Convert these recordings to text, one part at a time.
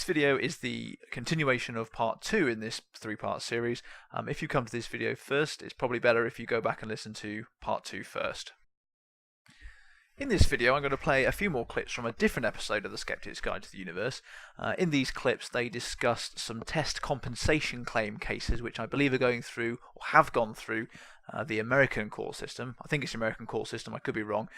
This video is the continuation of part 2 in this 3-part series. If you come to this video first, it's probably better if you go back and listen to part 2 first. In this video, I'm going to play a few more clips from a different episode of the Skeptics Guide to the Universe. In these clips, they discussed some test compensation claim cases, which I believe are going through, or have gone through, the American court system. I think it's the American court system, I could be wrong.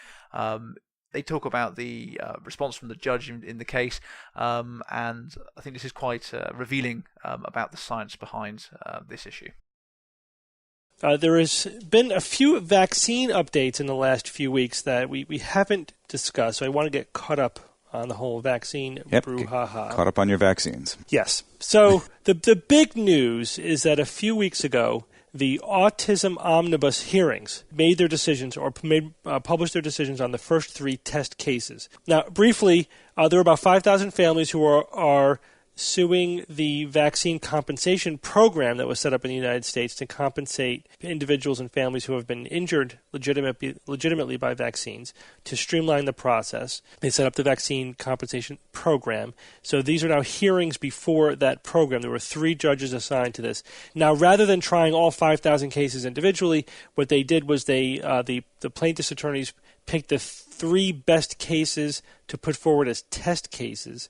They talk about the response from the judge in the case, and I think this is quite revealing about the science behind this issue. There has been a few vaccine updates in the last few weeks that we haven't discussed, so I want to get caught up on the whole vaccine brouhaha. Caught up on your vaccines. Yes. So the big news is that a few weeks ago, the Autism Omnibus hearings made their decisions or published their decisions on the first 3 test cases. Now, briefly, there are about 5,000 families who are suing the vaccine compensation program that was set up in the United States to compensate individuals and families who have been injured legitimately by vaccines. To streamline the process, they set up the vaccine compensation program. So these are now hearings before that program. There were 3 judges assigned to this. Now, rather than trying all 5,000 cases individually, what they did was the plaintiffs' attorneys picked the 3 best cases to put forward as test cases.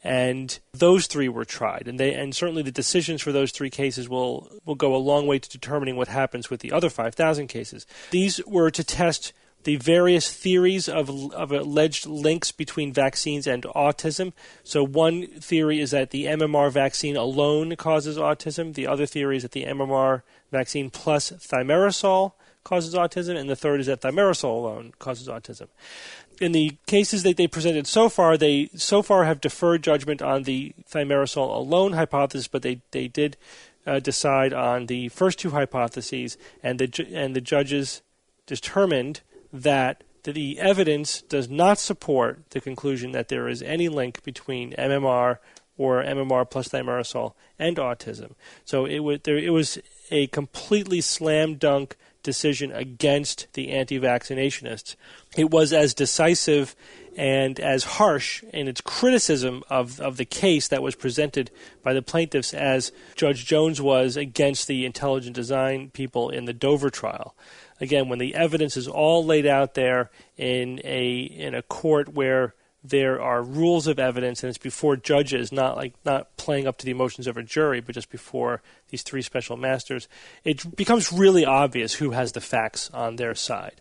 And those 3 were tried, and certainly the decisions for those 3 cases will go a long way to determining what happens with the other 5,000 cases. These were to test the various theories of alleged links between vaccines and autism. So one theory is that the MMR vaccine alone causes autism. The other theory is that the MMR vaccine plus thimerosal causes autism, and the third is that thimerosal alone causes autism. In the cases that they presented so far, they so far have deferred judgment on the thimerosal alone hypothesis, but they did decide on the first 2 hypotheses, and the judges determined that the evidence does not support the conclusion that there is any link between MMR or MMR plus thimerosal and autism. So it was a completely slam dunk decision against the anti-vaccinationists. It was as decisive and as harsh in its criticism of the case that was presented by the plaintiffs as Judge Jones was against the intelligent design people in the Dover trial. Again, when the evidence is all laid out there in a court where there are rules of evidence, and it's before judges, not playing up to the emotions of a jury, but just before these 3 special masters, it becomes really obvious who has the facts on their side.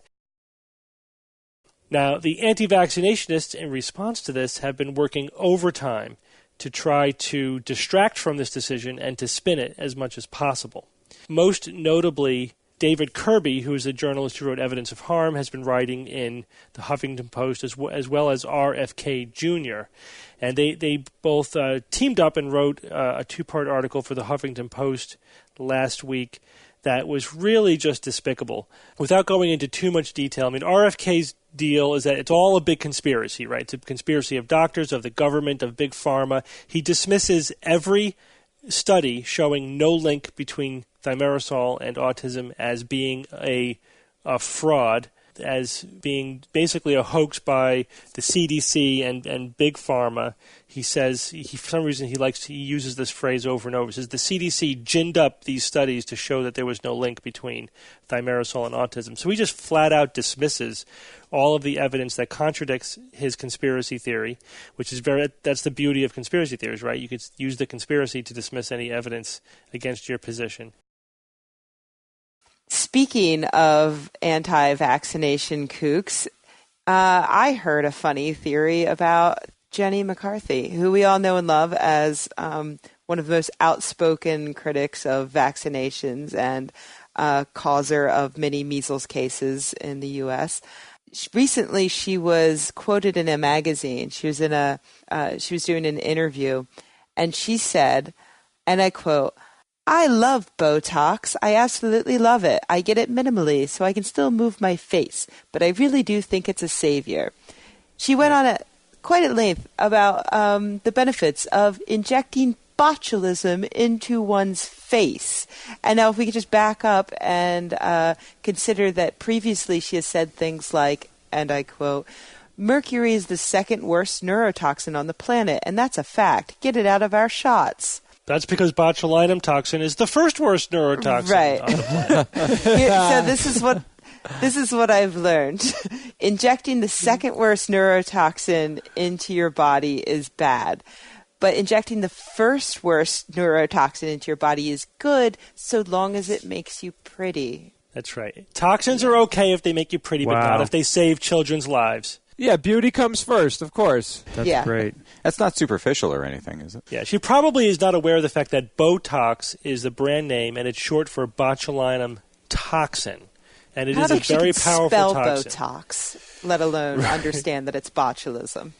Now, the anti-vaccinationists, in response to this, have been working overtime to try to distract from this decision and to spin it as much as possible. Most notably, David Kirby, who is a journalist who wrote Evidence of Harm, has been writing in the Huffington Post as well as RFK Jr. And they both teamed up and wrote a 2-part article for the Huffington Post last week that was really just despicable. Without going into too much detail, I mean, RFK's deal is that it's all a big conspiracy, right? It's a conspiracy of doctors, of the government, of big pharma. He dismisses every study showing no link between thimerosal and autism as being a fraud, as being basically a hoax by the CDC and big pharma. He says, for some reason he uses this phrase over and over. He says the CDC ginned up these studies to show that there was no link between thimerosal and autism. So he just flat out dismisses all of the evidence that contradicts his conspiracy theory, which is that's the beauty of conspiracy theories, right? You could use the conspiracy to dismiss any evidence against your position. Speaking of anti-vaccination kooks, I heard a funny theory about Jenny McCarthy, who we all know and love as one of the most outspoken critics of vaccinations and causer of many measles cases in the U.S. Recently, she was quoted in a magazine. She was doing an interview, and she said, and I quote, "I love Botox. I absolutely love it. I get it minimally so I can still move my face, but I really do think it's a savior." She went on quite at length about the benefits of injecting botulism into one's face. And now if we could just back up and consider that previously she has said things like, and I quote, Mercury is the second worst neurotoxin on the planet, and that's a fact. Get it out of our shots. That's because botulinum toxin is the first worst neurotoxin Right. on the planet. So this is what I've learned. Injecting the second worst neurotoxin into your body is bad. But injecting the first worst neurotoxin into your body is good so long as it makes you pretty. That's right. Toxins are okay if they make you pretty, but not if they save children's lives. Yeah, beauty comes first, of course. That's great. That's not superficial or anything, is it? Yeah, she probably is not aware of the fact that Botox is the brand name, and it's short for botulinum toxin. And it is a very powerful spell toxin. Botox, let alone understand that it's botulism.